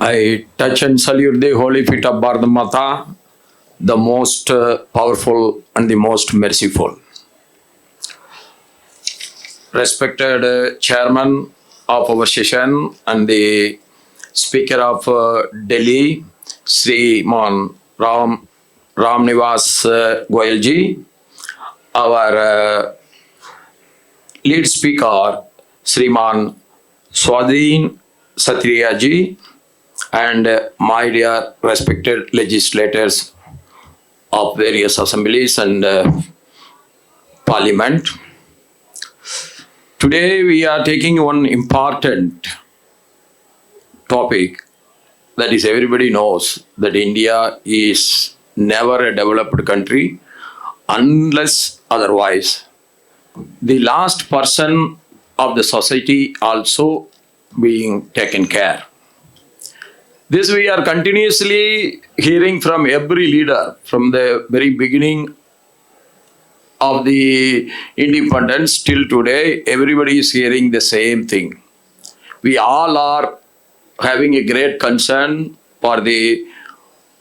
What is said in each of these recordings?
I touch and salute the holy feet of Bharat Mata, the most powerful and the most merciful. Respected chairman of our session and the speaker of Delhi, Shri Ram Nivas Goyal Ji, our lead speaker, Sriman Swadhin Satriya Ji, and my dear respected legislators of various assemblies and parliament. Today we are taking one important topic, that is, everybody knows that India is never a developed country unless otherwise the last person of the society also being taken care. This we are continuously hearing from every leader from the very beginning of the independence till today. Everybody is hearing the same thing. We all are having a great concern for the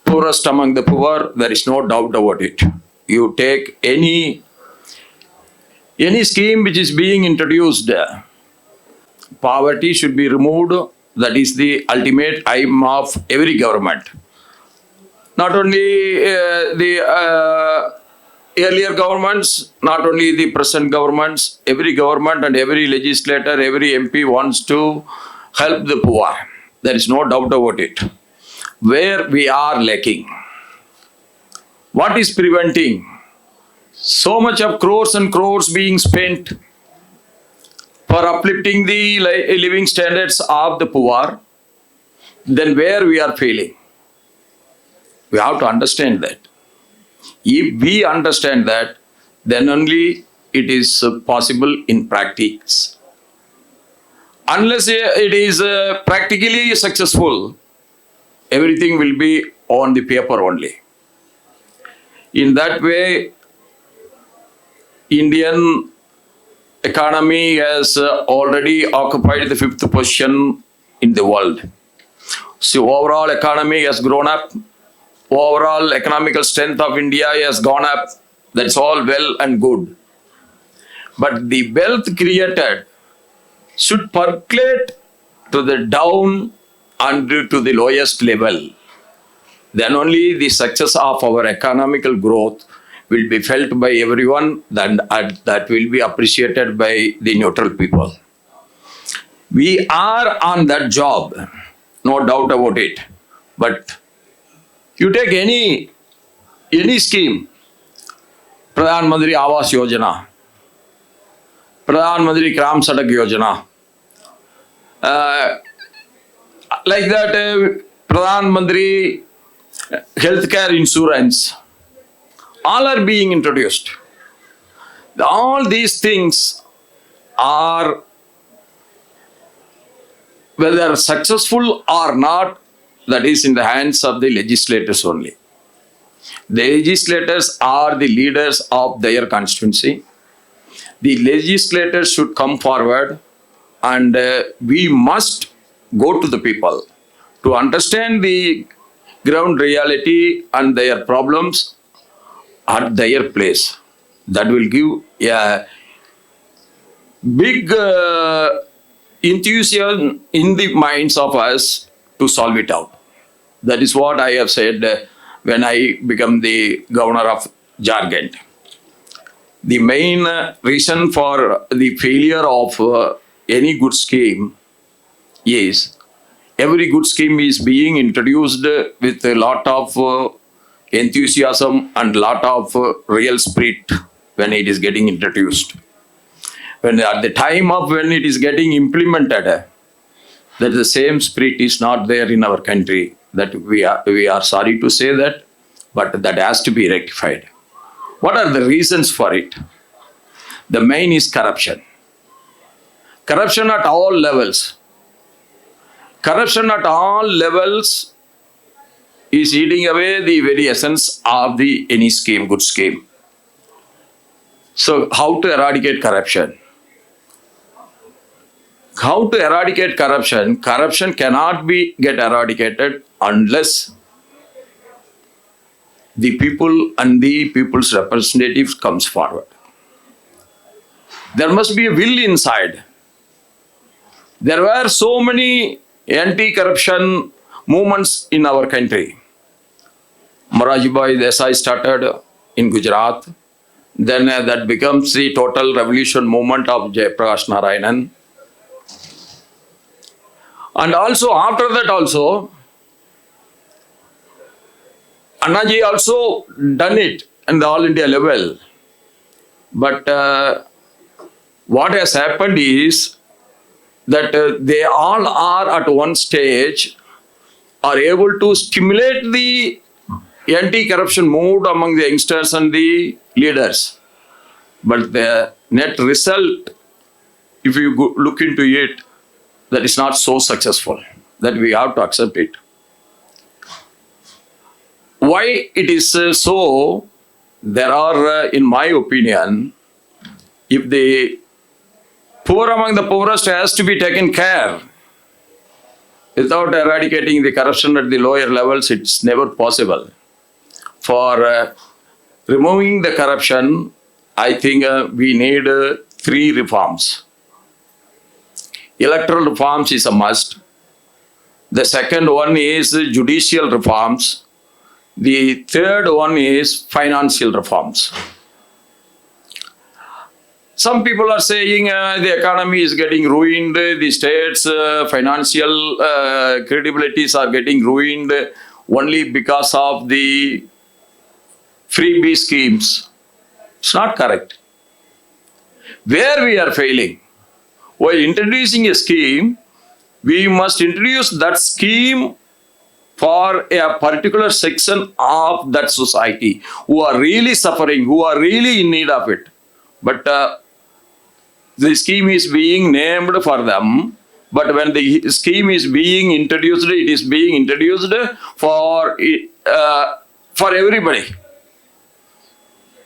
poorest among the poor. There is no doubt about it. You take any scheme which is being introduced, poverty should be removed. That is the ultimate aim of every government. Not only the earlier governments, not only the present governments, every government and every legislator, every MP wants to help the poor. There is no doubt about it. Where we are lacking, what is preventing so much of crores and crores being spent for uplifting the living standards of the poor? Then where we are failing? We have to understand that. If we understand that, then only it is possible in practice. Unless it is practically successful, everything will be on the paper only. In that way, Indian economy has already occupied the 5th position in the world. So overall economy has grown up. Overall economical strength of India has gone up. That's all well and good. But the wealth created should percolate to the down and to the lowest level. Then only the success of our economical growth will be felt by everyone, and that will be appreciated by the neutral people. We are on that job, no doubt about it. But you take any scheme, Pradhan Mantri Awas Yojana, Pradhan Mantri Gram Sadak Yojana, like that, Pradhan Mantri Healthcare Insurance, all are being introduced. All these things are, whether successful or not, that is in the hands of the legislators only. The legislators are the leaders of their constituency. The legislators should come forward, and we must go to the people to understand the ground reality and their problems at their place. That will give a big enthusiasm in the minds of us to solve it out. That is what I have said when I become the governor of Jharkhand. The main reason for the failure of any good scheme is every good scheme is being introduced with a lot of enthusiasm and lot of real spirit when it is getting introduced. When at the time of when it is getting implemented, that the same spirit is not there in our country. That we are sorry to say that, but that has to be rectified. What are the reasons for it? The main is corruption. Corruption at all levels. Corruption at all levels is eating away the very essence of any scheme, good scheme. So how to eradicate corruption? How to eradicate corruption? Corruption cannot get eradicated unless the people and the people's representatives comes forward. There must be a will inside. There were so many anti-corruption movements in our country. Morarji Desai started in Gujarat. Then that becomes the total revolution movement of Jayaprakash Narayanan. And also after that also, Annaji also done it in the All India level. But what has happened is that they all are at one stage are able to stimulate the anti-corruption mood among the youngsters and the leaders. But the net result, if you look into it, that is not so successful, that we have to accept it. Why it is so? There are, in my opinion, if the poor among the poorest has to be taken care, without eradicating the corruption at the lower levels, it's never possible. For removing the corruption, I think we need 3 reforms. Electoral reforms is a must. The second one is judicial reforms. The third one is financial reforms. Some people are saying the economy is getting ruined, the state's financial credibilities are getting ruined only because of the freebie schemes. It's not correct. Where we are failing, while introducing a scheme, we must introduce that scheme for a particular section of that society who are really suffering, who are really in need of it. But the scheme is being named for them. But when the scheme is being introduced, it is being introduced for everybody.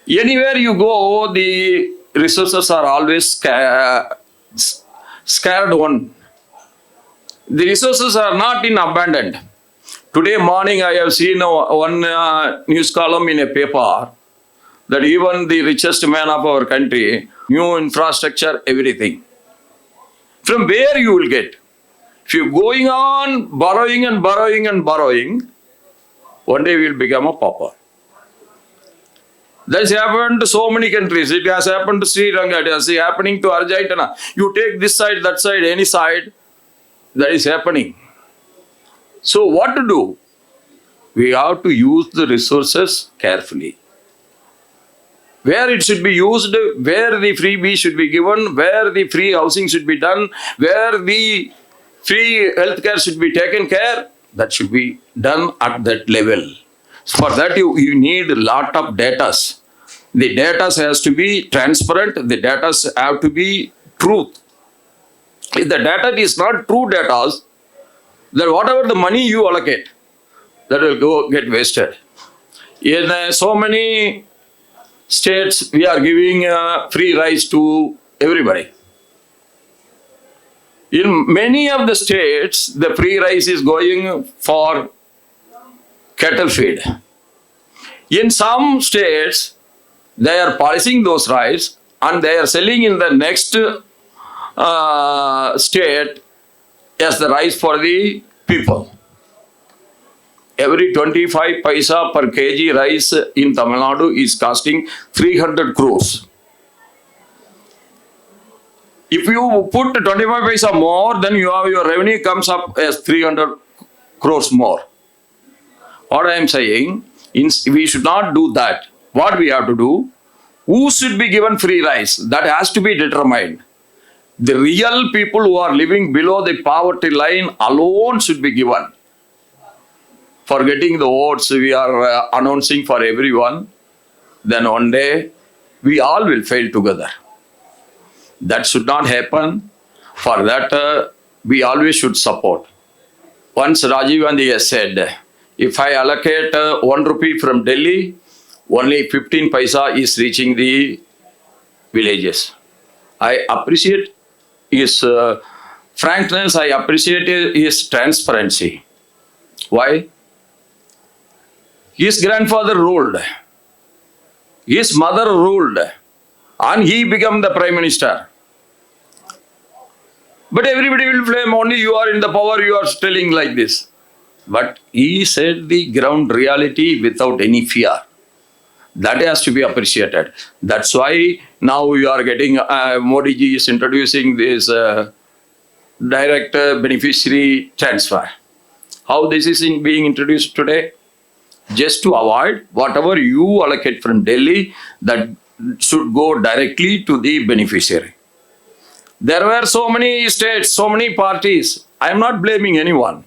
Anywhere you go, the resources are always scared one. The resources are not in abundant. Today morning I have seen one news column in a paper that even the richest man of our country, new infrastructure, everything. From where you will get? If you're going on borrowing and borrowing and borrowing, one day we will become a pauper. That has happened to so many countries. It has happened to Sri Lanka. It is happening to Argentina. You take this side, that side, any side, that is happening. So what to do? We have to use the resources carefully. Where it should be used, where the freebie should be given, where the free housing should be done, where the free healthcare should be taken care, that should be done at that level. For that you need a lot of data. The data has to be transparent, the data have to be truth. If the data is not true data, then whatever the money you allocate, that will get wasted. In so many states, we are giving free rice to everybody. In many of the states, the free rice is going for cattle feed. In some states, they are polishing those rice and they are selling in the next state as the rice for the people. Every 25 paisa per kg rice in Tamil Nadu is costing 300 crores. If you put 25 paisa more, then your revenue comes up as 300 crores more. What I am saying, we should not do that. What we have to do, who should be given free rice? That has to be determined. The real people who are living below the poverty line alone should be given. For getting the votes we are announcing for everyone, then one day we all will fail together. That should not happen. For that we always should support. Once Rajiv Gandhi has said, if I allocate 1 rupee from Delhi, only 15 paisa is reaching the villages. I appreciate his frankness, I appreciate his transparency. Why? His grandfather ruled, his mother ruled, and he became the prime minister. But everybody will blame only you are in the power, you are telling like this. But he said the ground reality without any fear. That has to be appreciated. That's why now you are getting, Modi ji is introducing this direct beneficiary transfer. How this is being introduced today? Just to avoid whatever you allocate from Delhi, that should go directly to the beneficiary. There were so many states, so many parties. I am not blaming anyone.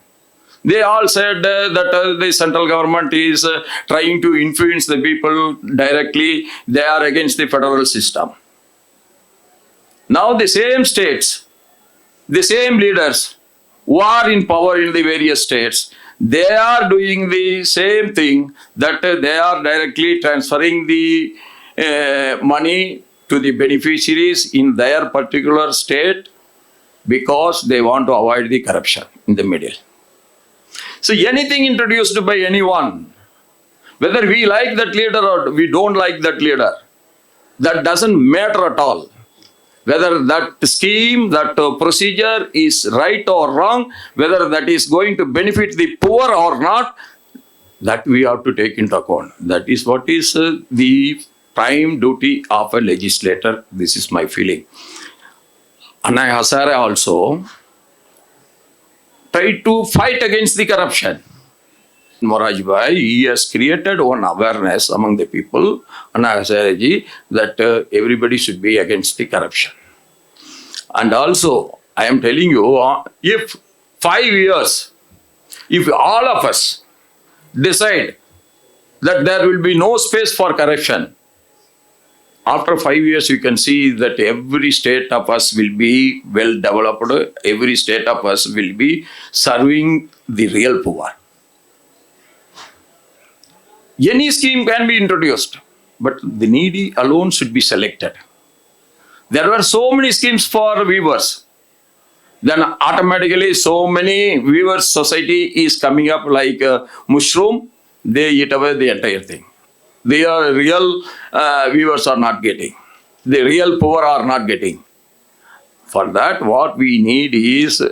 They all said that the central government is trying to influence the people directly. They are against the federal system. Now the same states, the same leaders who are in power in the various states, they are doing the same thing, that they are directly transferring the money to the beneficiaries in their particular state because they want to avoid the corruption in the middle. So anything introduced by anyone, whether we like that leader or we don't like that leader, that doesn't matter at all. Whether that scheme, that procedure is right or wrong, whether that is going to benefit the poor or not, that we have to take into account. That is what is the prime duty of a legislator. This is my feeling. Anna Hazare also tried to fight against the corruption. Morarji Bhai, he has created one awareness among the people, Anna Hazare ji, that everybody should be against the corruption. And also, I am telling you, if 5 years, if all of us decide that there will be no space for corruption, after 5 years, you can see that every state of us will be well developed, every state of us will be serving the real poor. Any scheme can be introduced, but the needy alone should be selected. There were so many schemes for weavers. Then automatically so many weavers society is coming up like a mushroom, they eat away the entire thing. The real weavers are not getting. The real poor are not getting. For that, what we need is,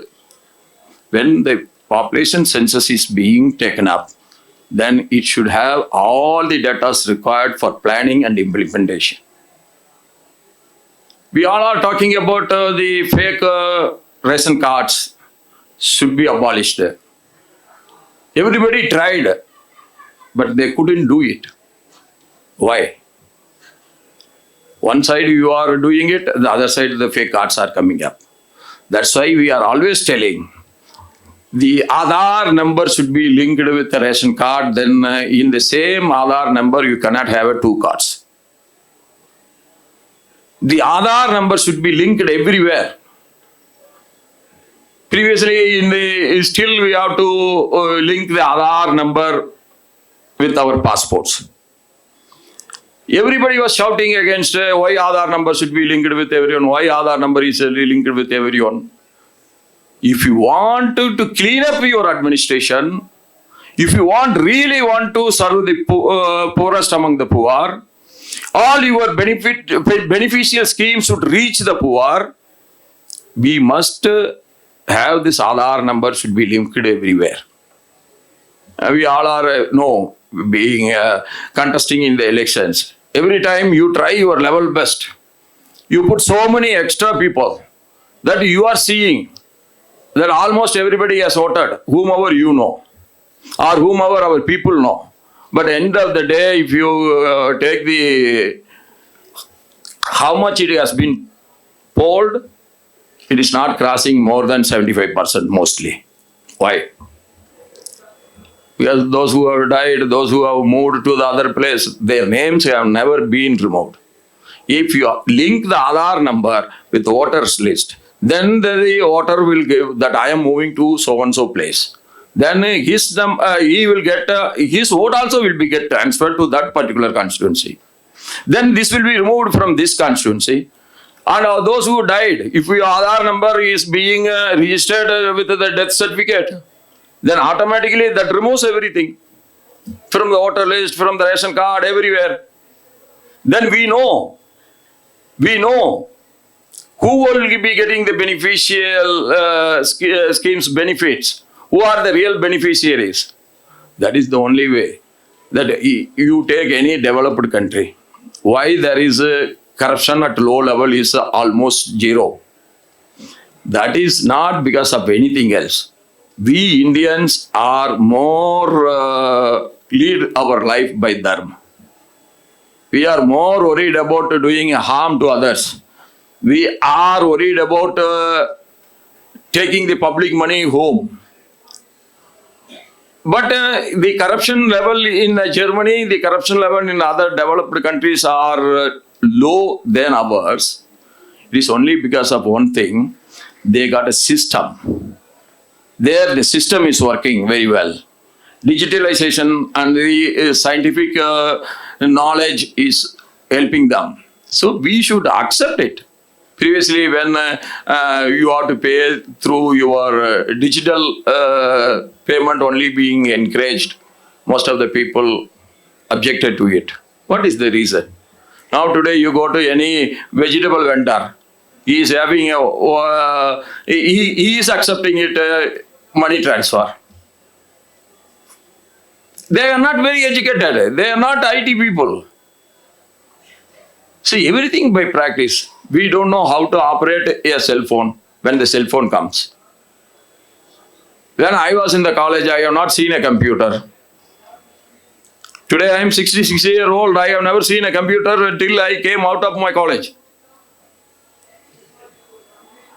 when the population census is being taken up, then it should have all the data required for planning and implementation. We all are talking about the fake ration cards should be abolished. Everybody tried, but they couldn't do it. Why? One side you are doing it, the other side the fake cards are coming up. That's why we are always telling the Aadhaar number should be linked with the ration card. Then in the same Aadhaar number you cannot have two cards. The Aadhaar number should be linked everywhere. Previously, still we have to link the Aadhaar number with our passports. Everybody was shouting against why Aadhaar number should be linked with everyone, why Aadhaar number is linked with everyone. If you want to clean up your administration, if you really want to serve the poorest among the poor, all your beneficial schemes should reach the poor, we must have this Aadhaar number should be linked everywhere. We all are being contesting in the elections. Every time you try your level best, you put so many extra people that you are seeing that almost everybody has voted, whomever you know, or whomever our people know. But end of the day, if you take the how much it has been polled, it is not crossing more than 75% mostly. Why? Because those who have died, those who have moved to the other place, their names have never been removed. If you link the Aadhaar number with the voters list, then the voter will give that I am moving to so-and-so place. Then he will get, his vote also will be get transferred to that particular constituency. then this will be removed from this constituency. And those who died, if your Aadhaar number is being registered with the death certificate, then automatically that removes everything from the voter list, from the ration card, everywhere. Then we know who will be getting the beneficial schemes benefits, who are the real beneficiaries. That is the only way that you take any developed country. Why there is a corruption at low level is almost zero. That is not because of anything else. We Indians are more lead our life by dharma. We are more worried about doing harm to others. We are worried about taking the public money home. But the corruption level in Germany, the corruption level in other developed countries are low than ours. It is only because of one thing. They got a system. There the system is working very well. Digitalization and the scientific knowledge is helping them. So we should accept it. Previously, when you have to pay through your digital payment only being encouraged, most of the people objected to it. What is the reason? Now today you go to any vegetable vendor, he is having he is accepting it money transfer. They are not very educated. They are not IT people. See, everything by practice. We don't know how to operate a cell phone when the cell phone comes. When I was in the college, I have not seen a computer. Today I am 66 years old. I have never seen a computer until I came out of my college.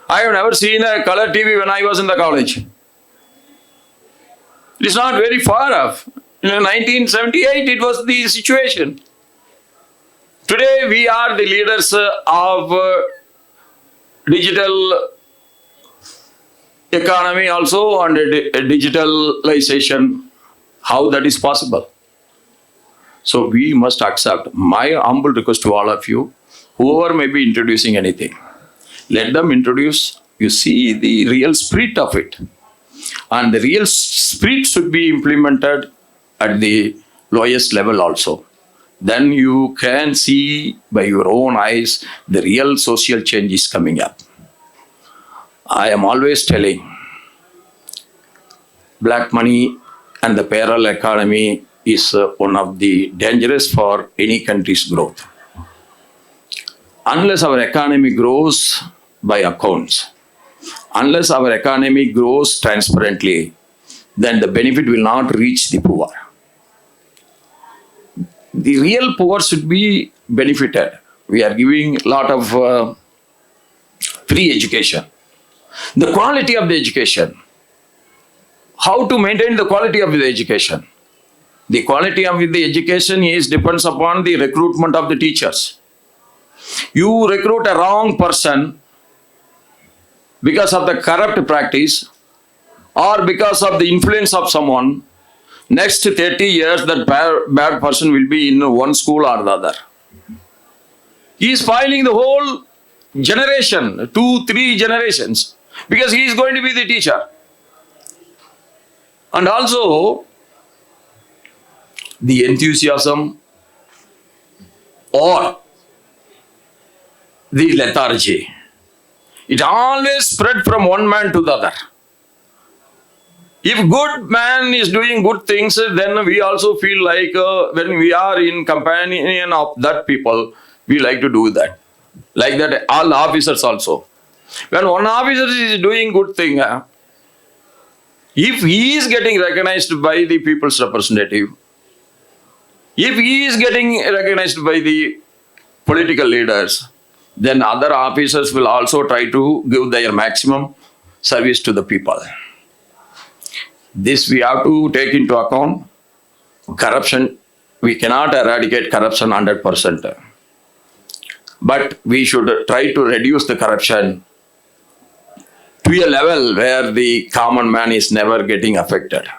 I have never seen a color TV when I was in the college. It is not very far off. In 1978, it was the situation. Today, we are the leaders of digital economy also and digitalization. How that is possible? So we must accept. My humble request to all of you, whoever may be introducing anything, let them introduce. You see the real spirit of it. And the real spirit should be implemented at the lowest level also. Then you can see by your own eyes the real social change is coming up. I am always telling, black money and the parallel economy is one of the dangerous for any country's growth. Unless our economy grows by accounts, unless our economy grows transparently, then the benefit will not reach the poor. The real poor should be benefited. We are giving a lot of free education. The quality of the education. How to maintain the quality of the education? The quality of the education depends upon the recruitment of the teachers. You recruit a wrong person because of the corrupt practice or because of the influence of someone, next 30 years that bad person will be in one school or the other. He is spoiling the whole generation, 2-3 generations, because he is going to be the teacher. And also, the enthusiasm or the lethargy, it always spread from one man to the other. If good man is doing good things, then we also feel like when we are in companion of that people, we like to do that. Like that, all officers also. When one officer is doing good thing, if he is getting recognized by the people's representative, if he is getting recognized by the political leaders, then other officers will also try to give their maximum service to the people. This we have to take into account. Corruption, we cannot eradicate corruption 100%. But we should try to reduce the corruption to a level where the common man is never getting affected.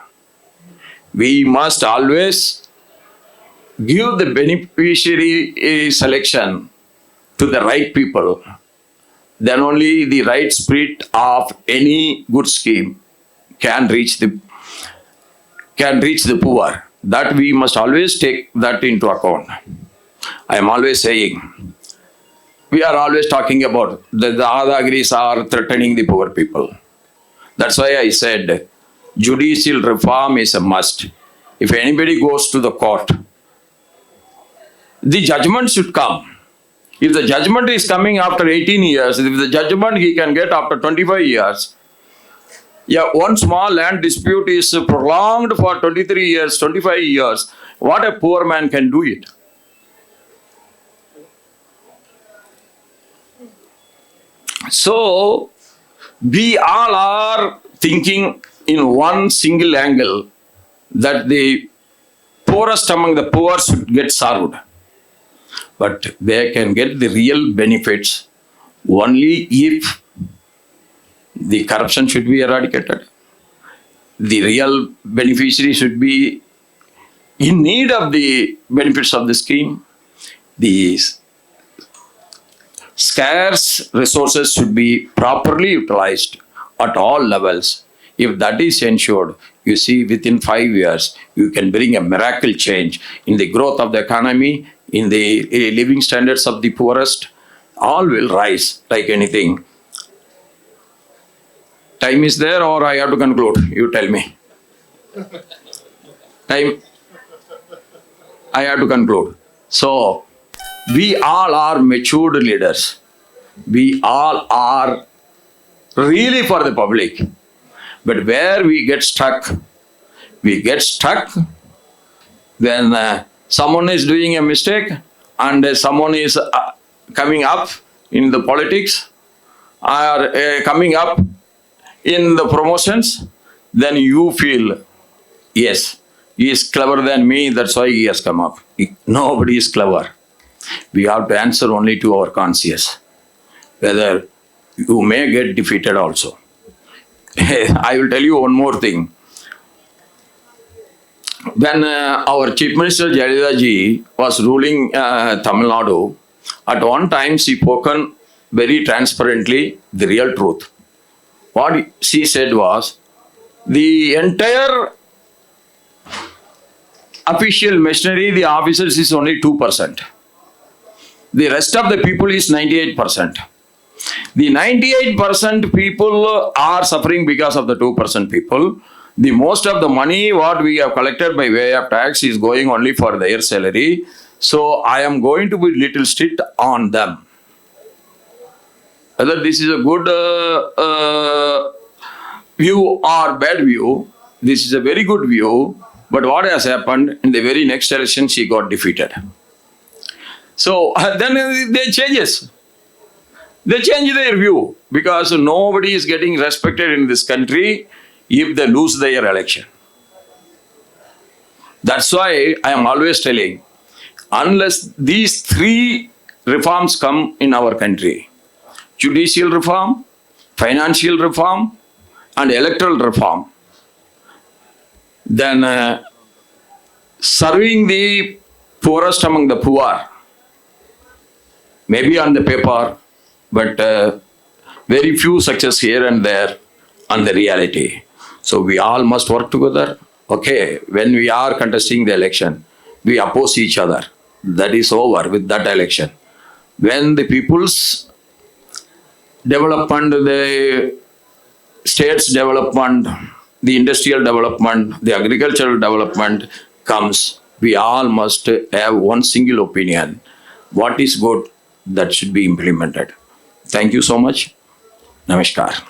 We must always give the beneficiary selection to the right people, then only the right spirit of any good scheme can reach the poor. That we must always take that into account. I am always saying, we are always talking about the Adhagiris are threatening the poor people. That's why I said judicial reform is a must. If anybody goes to the court, the judgment should come. If the judgment is coming after 18 years, if the judgment he can get after 25 years, yeah, one small land dispute is prolonged for 23 years, 25 years, what a poor man can do it? So, we all are thinking in one single angle that the poorest among the poor should get served. But they can get the real benefits only if the corruption should be eradicated. The real beneficiary should be in need of the benefits of the scheme. The scarce resources should be properly utilized at all levels. If that is ensured, you see, within 5 years, you can bring a miracle change in the growth of the economy, in the living standards of the poorest. All will rise like anything. Time is there, or I have to conclude? You tell me. Time. I have to conclude. So, we all are matured leaders. We all are really for the public. But where we get stuck when someone is doing a mistake and someone is coming up in the politics or coming up in the promotions, then you feel, yes, he is clever than me, that's why he has come up. Nobody is clever. We have to answer only to our conscience, whether you may get defeated also. I will tell you one more thing. When our Chief Minister Jayalalitha Ji was ruling Tamil Nadu, at one time she spoken very transparently the real truth. What she said was, the entire official machinery, the officers is only 2%. The rest of the people is 98%. The 98% people are suffering because of the 2% people. The most of the money what we have collected by way of tax is going only for their salary. So I am going to be little strict on them. Whether this is a good view or bad view, this is a very good view. But what has happened, in the very next election, she got defeated. So then they changes. They change their view because nobody is getting respected in this country if they lose their election. That's why I am always telling, unless these three reforms come in our country, judicial reform, financial reform, and electoral reform, then serving the poorest among the poor, maybe on the paper, but very few success here and there on the reality. So we all must work together. Okay, when we are contesting the election, we oppose each other. That is over with that election. When the people's development, the state's development, the industrial development, the agricultural development comes, we all must have one single opinion. What is good, that should be implemented. Thank you so much. Namaskar.